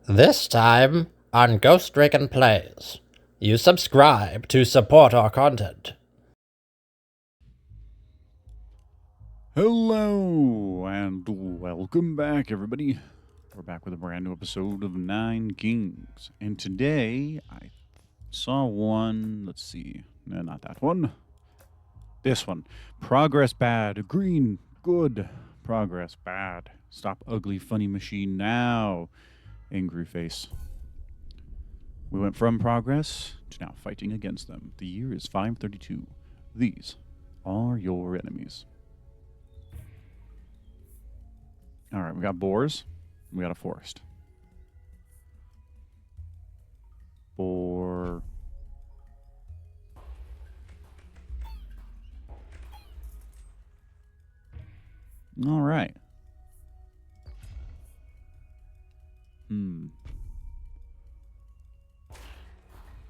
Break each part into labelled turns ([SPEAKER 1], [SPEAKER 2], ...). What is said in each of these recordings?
[SPEAKER 1] This time on Ghost Recon Plays, you subscribe to support our content.
[SPEAKER 2] Hello and welcome back, everybody. We're back with a brand new episode of Nine Kings, and today I saw one. Let's see, no, not that one. This one. Progress bad. Green good. Progress bad. Stop ugly funny machine now. Angry face. We went from progress to now fighting against them. The year is 532. These are your enemies. All right, we got boars. We got a forest. Boar. All right.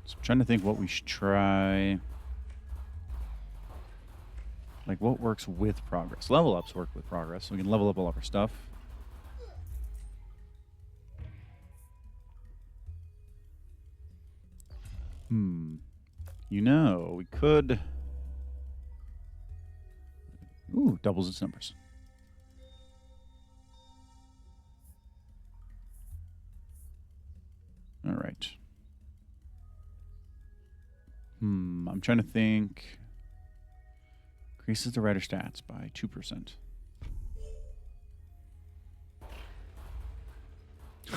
[SPEAKER 2] So I'm trying to think what we should try. Like, what works with progress? Level ups work with progress, so we can level up all of our stuff. You know, we could... Ooh, doubles its numbers. All right. I'm trying to think. Increases the rider stats by 2%.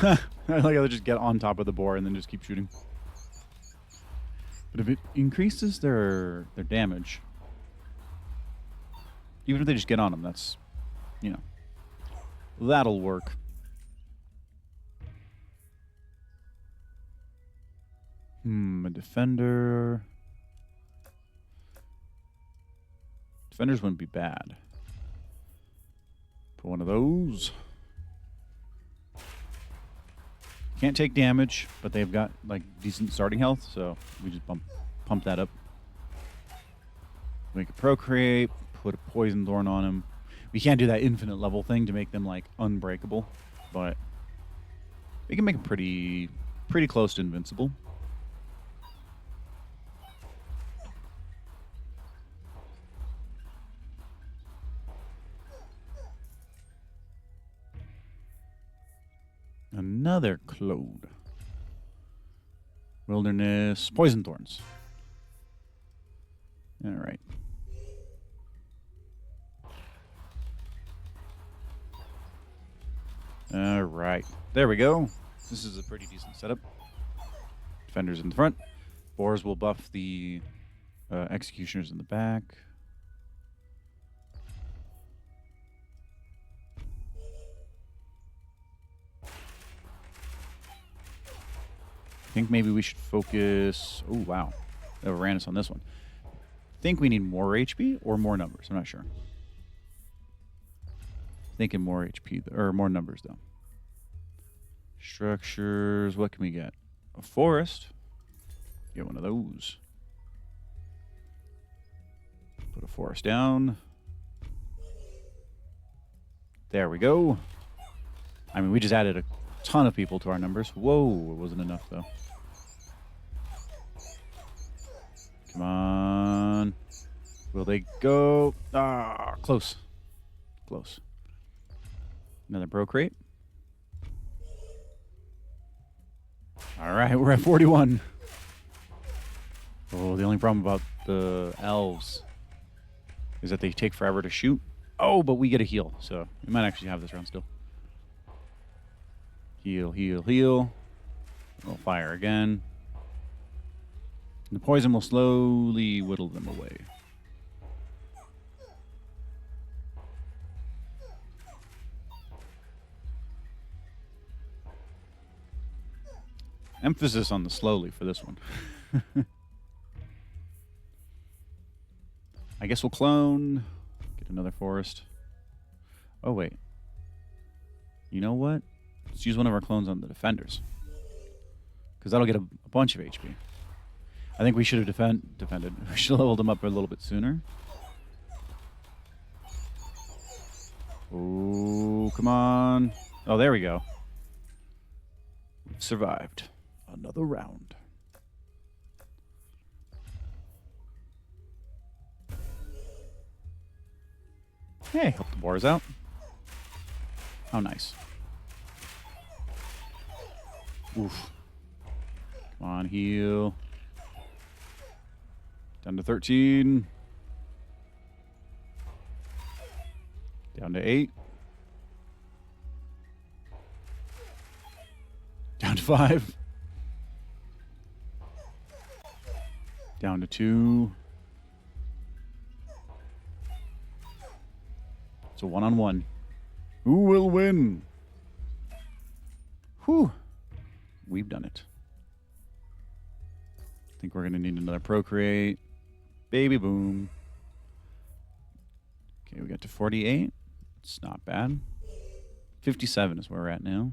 [SPEAKER 2] I like how they just get on top of the boar and then just keep shooting. But if it increases their damage, even if they just get on them, that's, you know, that'll work. A defender. Defenders wouldn't be bad. Put one of those. Can't take damage, but they've got like decent starting health, so we just pump that up. Make a procreate, put a poison thorn on him. We can't do that infinite level thing to make them like unbreakable, but we can make them pretty close to invincible. Another Claude. Wilderness. Poison thorns. All right. All right. There we go. This is a pretty decent setup. Defenders in the front. Boars will buff the executioners in the back. I think maybe we should focus... Oh, wow. They overran us on this one. I think we need more HP or more numbers. I'm not sure. Thinking more HP, or more numbers, though. Structures. What can we get? A forest. Get one of those. Put a forest down. There we go. I mean, we just added a ton of people to our numbers. Whoa, it wasn't enough, though. Come on. Will they go? Ah, close. Close. Another procreate. All right, we're at 41. Oh, the only problem about the elves is that they take forever to shoot. Oh, but we get a heal, so we might actually have this round still. Heal, heal, heal. We'll fire again. The poison will slowly whittle them away. Emphasis on the slowly for this one. I guess we'll clone. Get another forest. Oh, wait. You know what? Let's use one of our clones on the defenders. Because that'll get a bunch of HP. I think we should have defended. We should have leveled them up a little bit sooner. Oh, come on. Oh, there we go. survived another round. Hey, help the boars out. How nice. Oof. Come on, heal. Down to 13. Down to 8. Down to 5. Down to 2. It's a one-on-one. Who will win? Whew. We've done it. I think we're going to need another procreate. Baby boom. Okay, we got to 48. It's not bad. 57 is where we're at now.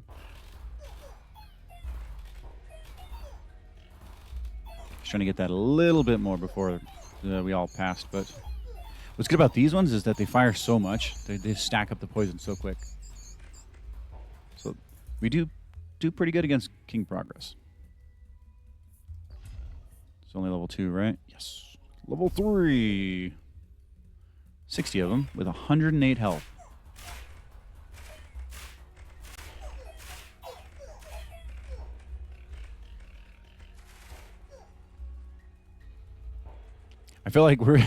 [SPEAKER 2] Just trying to get that a little bit more before we all passed, but what's good about these ones is that they fire so much. They stack up the poison so quick. So we do pretty good against King Progress. It's only level 2, right? Yes. Level 3. 60 of them with 108 health. I feel like we're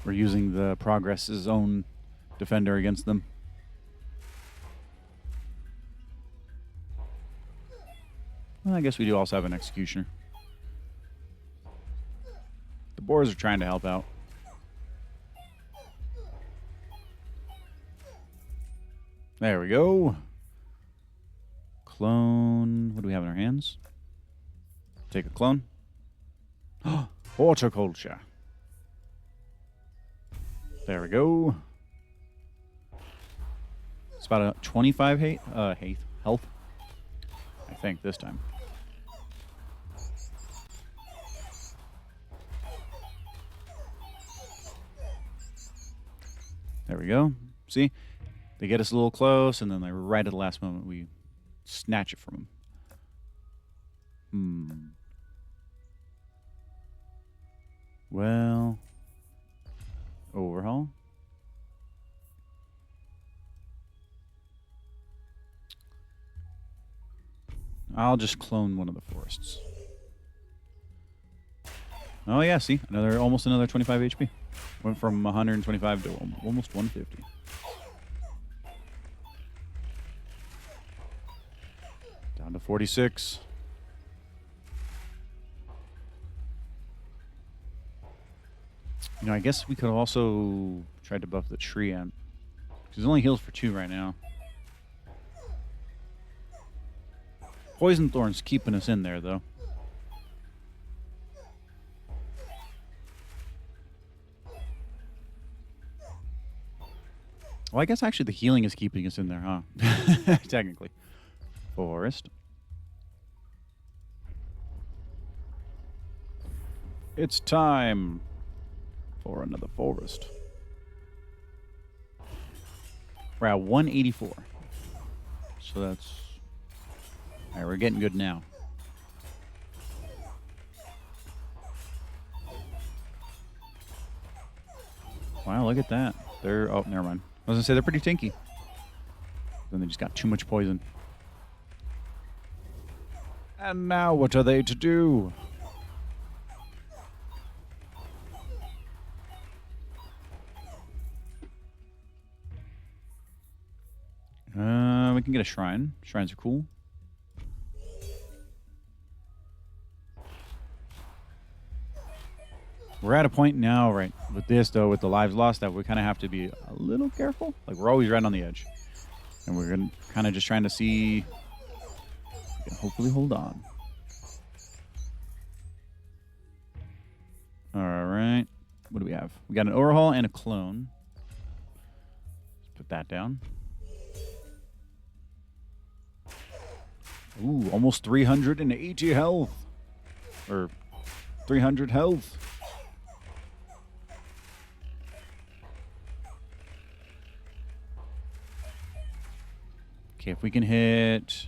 [SPEAKER 2] using the Progress's own defender against them. Well, I guess we do also have an Executioner. The boars are trying to help out. There we go. Clone. What do we have in our hands? Take a clone. Horticulture. There we go. It's about a 25 health. I think this time. There we go. See? They get us a little close, and then like, right at the last moment, we snatch it from them. Well, overhaul. I'll just clone one of the forests. Oh yeah, see, almost another 25 HP. Went from 125 to almost 150. Down to 46. You know, I guess we could also try to buff the tree ant. Because it only heals for 2 right now. Poison Thorn's keeping us in there, though. Well, I guess actually the healing is keeping us in there, huh? Technically. Forest. It's time for another forest. We're at 184. So that's... Alright, we're getting good now. Wow, look at that. They're... Oh, never mind. I was going to say they're pretty tinky. Then they just got too much poison. And now what are they to do? We can get a shrine. Shrines are cool. We're at a point now, right, with this, though, with the lives lost, that we kind of have to be a little careful. Like, we're always right on the edge. And we're kind of just trying to see if we can hopefully hold on. All right. What do we have? We got an overhaul and a clone. Let's put that down. Ooh, almost 380 health. Or 300 health. Okay, if we can hit...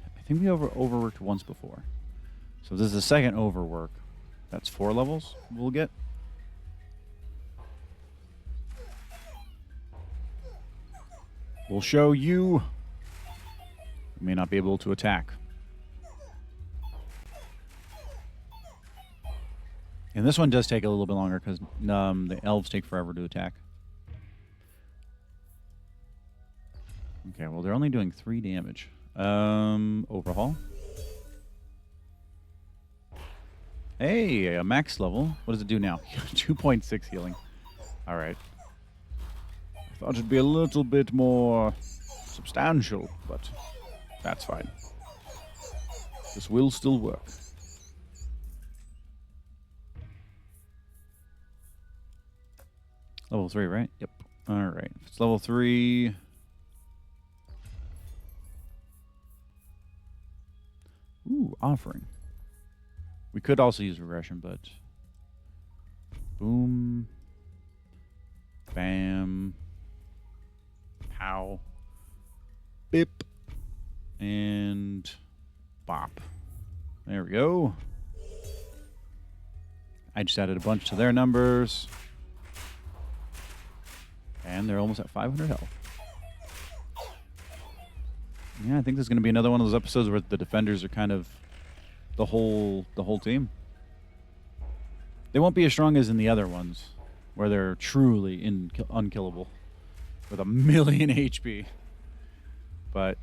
[SPEAKER 2] I think we overworked once before. So this is the second overwork. That's 4 levels we'll get. We'll show you. We may not be able to attack. And this one does take a little bit longer because the elves take forever to attack. Okay, well, they're only doing 3 damage. Overhaul. Hey, a max level. What does it do now? 2.6 healing. All right. I thought it'd be a little bit more substantial, but that's fine. This will still work. Level 3, right? Yep. All right. If it's level 3. Ooh, offering. We could also use regression, but boom, bam, pow, bip, and bop. There we go. I just added a bunch to their numbers. And they're almost at 500 health. Yeah, I think there's going to be another one of those episodes where the defenders are kind of the whole team. They won't be as strong as in the other ones, where they're truly unkillable with 1,000,000 HP. But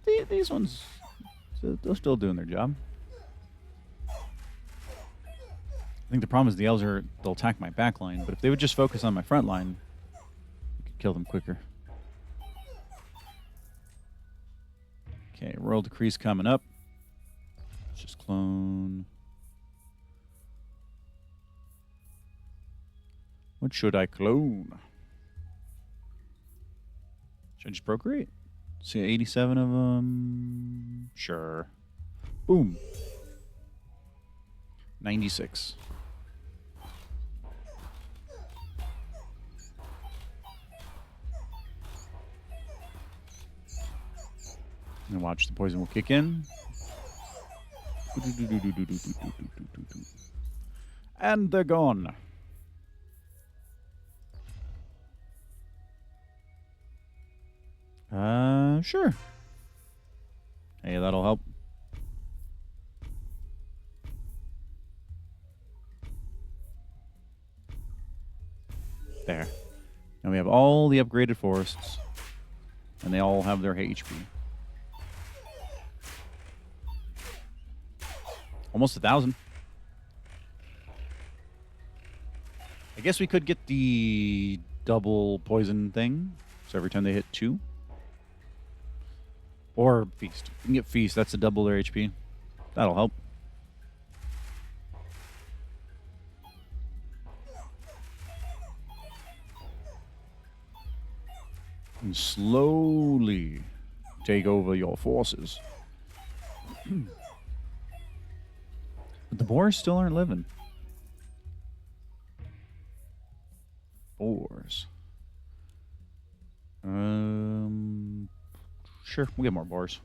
[SPEAKER 2] these ones, they're still doing their job. I think the problem is the elves they'll attack my back line, but if they would just focus on my front line, we could kill them quicker. Okay, Royal Decree's coming up. Let's just clone. What should I clone? Should I just procreate? See, 87 of them. Sure. Boom. 96. And watch the poison will kick in. And they're gone. Sure. Hey, that'll help. There. And we have all the upgraded forests. And they all have their HP. Almost 1,000. I guess we could get the double poison thing. So every time they hit 2. Or feast. We can get feast. That's a double their HP. That'll help. And slowly take over your forces. But the boars still aren't living. Boars. Sure, we'll get more boars.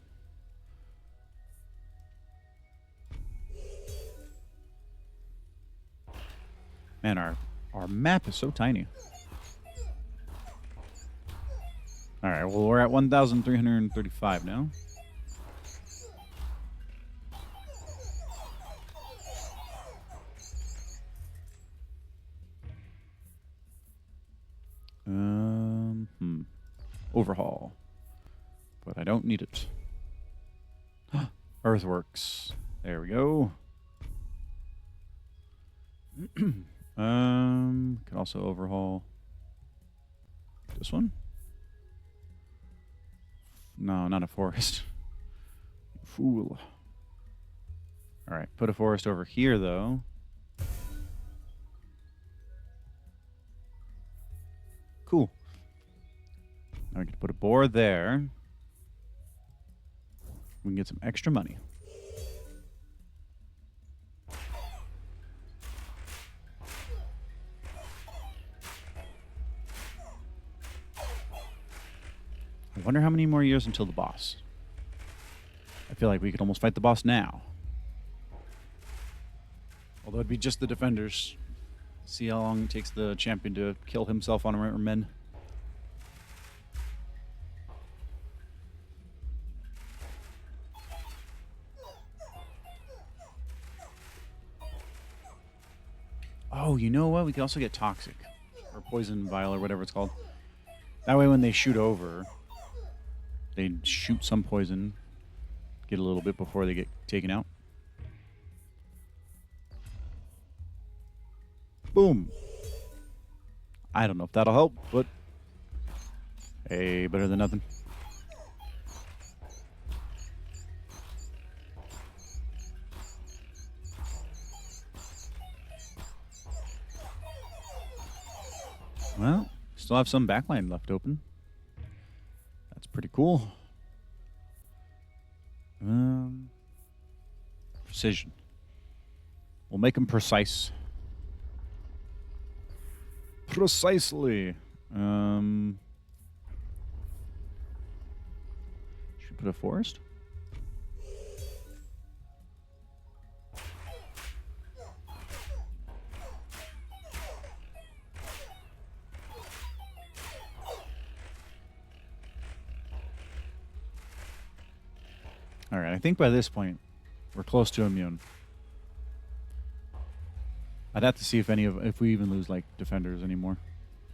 [SPEAKER 2] Man, our map is so tiny. All right, well, we're at 1,335 now. Overhaul. But I don't need it. Earthworks. There we go. Can also overhaul this one. No, not a forest. Fool. All right, put a forest over here, though. Cool. Now we can put a boar there. We can get some extra money. I wonder how many more years until the boss. I feel like we could almost fight the boss now. Although it'd be just the defenders. See how long it takes the champion to kill himself on our men. Oh, you know what? We could also get toxic. Or poison vial or whatever it's called. That way when they shoot over, they shoot some poison. Get a little bit before they get taken out. Boom. I don't know if that'll help, but hey, better than nothing. Well, still have some backline left open. That's pretty cool. Precision. We'll make them precise. Precisely. Should we put a forest? All right, I think by this point we're close to immune. I'd have to see if we even lose like defenders anymore.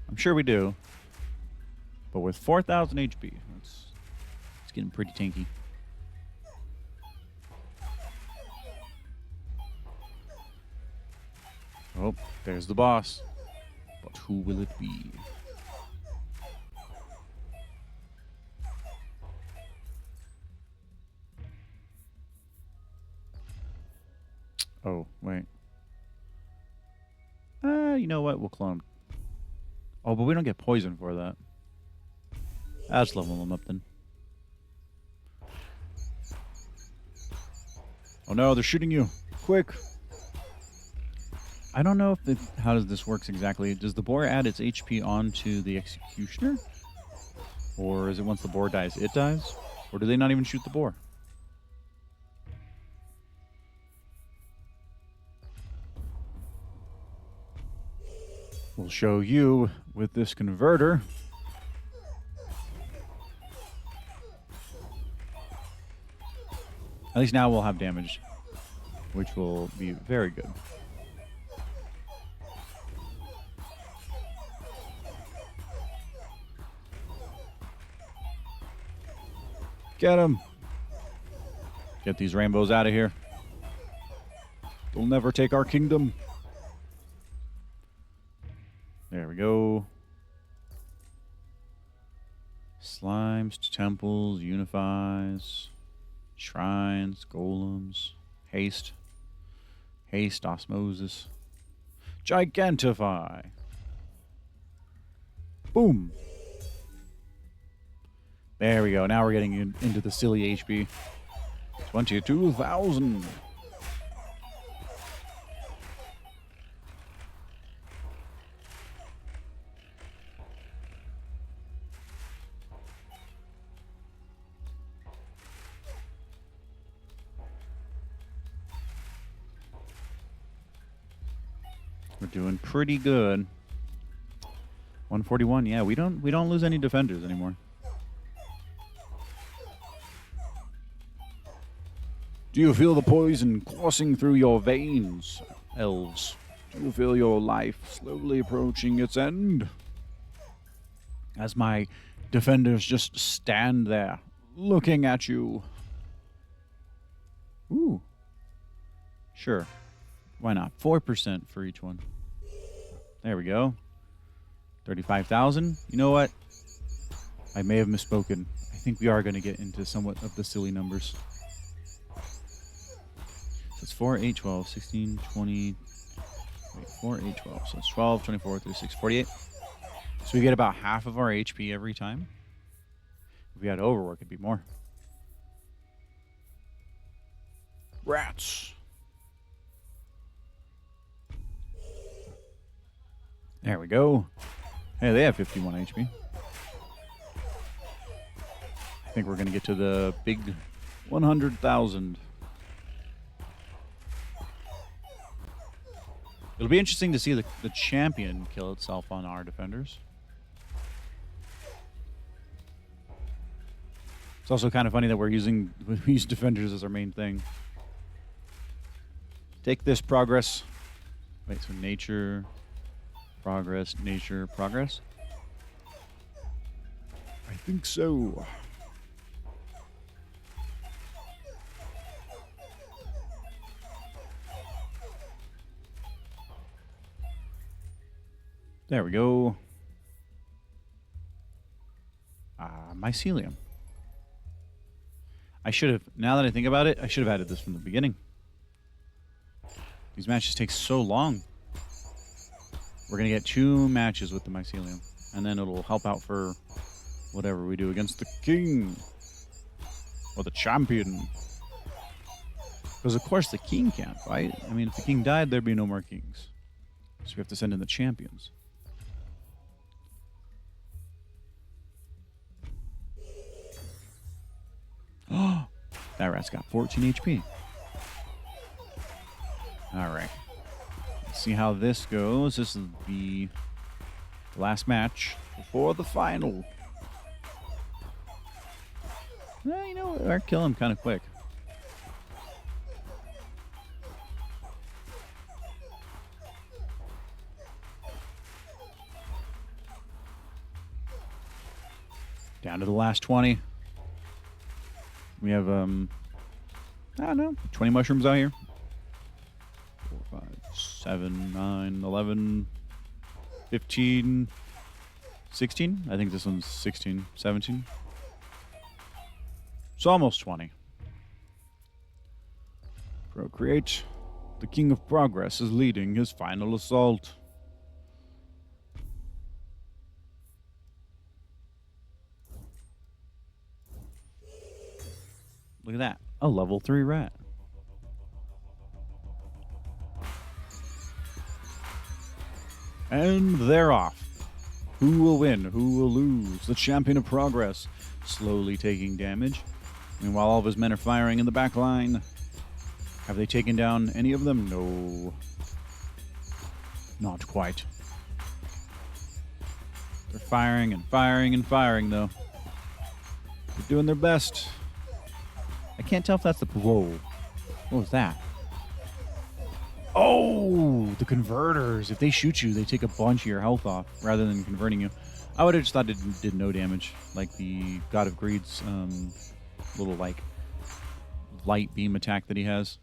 [SPEAKER 2] I'm sure we do. But with 4,000 HP, it's getting pretty tanky. Oh, there's the boss. But who will it be? Oh, wait. You know what? We'll clone him. Oh, but we don't get poison for that. Let's level him up then. Oh no, they're shooting you. Quick. I don't know if how does this works exactly. Does the boar add its HP onto the executioner? Or is it once the boar dies, it dies? Or do they not even shoot the boar? We'll show you with this converter. At least now we'll have damage, which will be very good. Get him! Get these rainbows out of here. They'll never take our kingdom. There we go. Slimes, temples, unifies, shrines, golems, haste, osmosis, gigantify. Boom. There we go. Now we're getting into the silly HP. 22,000. We're doing pretty good. 141. Yeah, we don't lose any defenders anymore. Do you feel the poison coursing through your veins, elves? Do you feel your life slowly approaching its end? As my defenders just stand there, looking at you. Ooh. Sure. Why not? 4% for each one. There we go. 35,000. You know what? I may have misspoken. I think we are going to get into somewhat of the silly numbers. So it's 4, 8, 12, 16, 20... Wait, 4, 8, 12. So it's 12, 24, 36, 48. So we get about half of our HP every time. If we had overwork, it'd be more. Rats! There we go. Hey, they have 51 HP. I think we're going to get to the big 100,000. It'll be interesting to see the champion kill itself on our defenders. It's also kind of funny that we use defenders as our main thing. Take this, progress. Wait, so nature, progress, nature, progress? I think so. There we go. Mycelium. I should have, now that I think about it, I should have added this from the beginning. These matches take so long. We're going to get 2 matches with the mycelium. And then it'll help out for whatever we do against the king. Or the champion. Because of course the king can't fight. I mean, if the king died, there'd be no more kings. So we have to send in the champions. Oh, that rat's got 14 HP. Alright. Let's see how this goes. This is the last match before the final. Well, you know, I kill him kind of quick. Down to the last 20. We have, I don't know, 20 mushrooms out here. 4, 5, 7, 9, 11, 15, 16. I think this one's 16, 17. It's almost 20. Procreate. The King of Progress is leading his final assault. Look at that. A level 3 rat. And they're off. Who will win? Who will lose? The Champion of Progress slowly taking damage. Meanwhile, all of his men are firing in the back line. Have they taken down any of them? No. Not quite. They're firing and firing and firing, though. They're doing their best. I can't tell if that's the... Whoa. What was that? Oh, the converters. If they shoot you, they take a bunch of your health off rather than converting you. I would have just thought it did no damage, like the God of Greed's little, like, light beam attack that he has.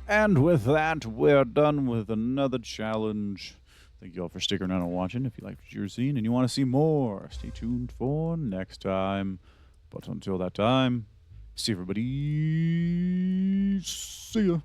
[SPEAKER 2] And with that, we're done with another challenge. Thank you all for sticking around and watching. If you liked what you're seeing and you want to see more, stay tuned for next time. But until that time, see everybody. See ya.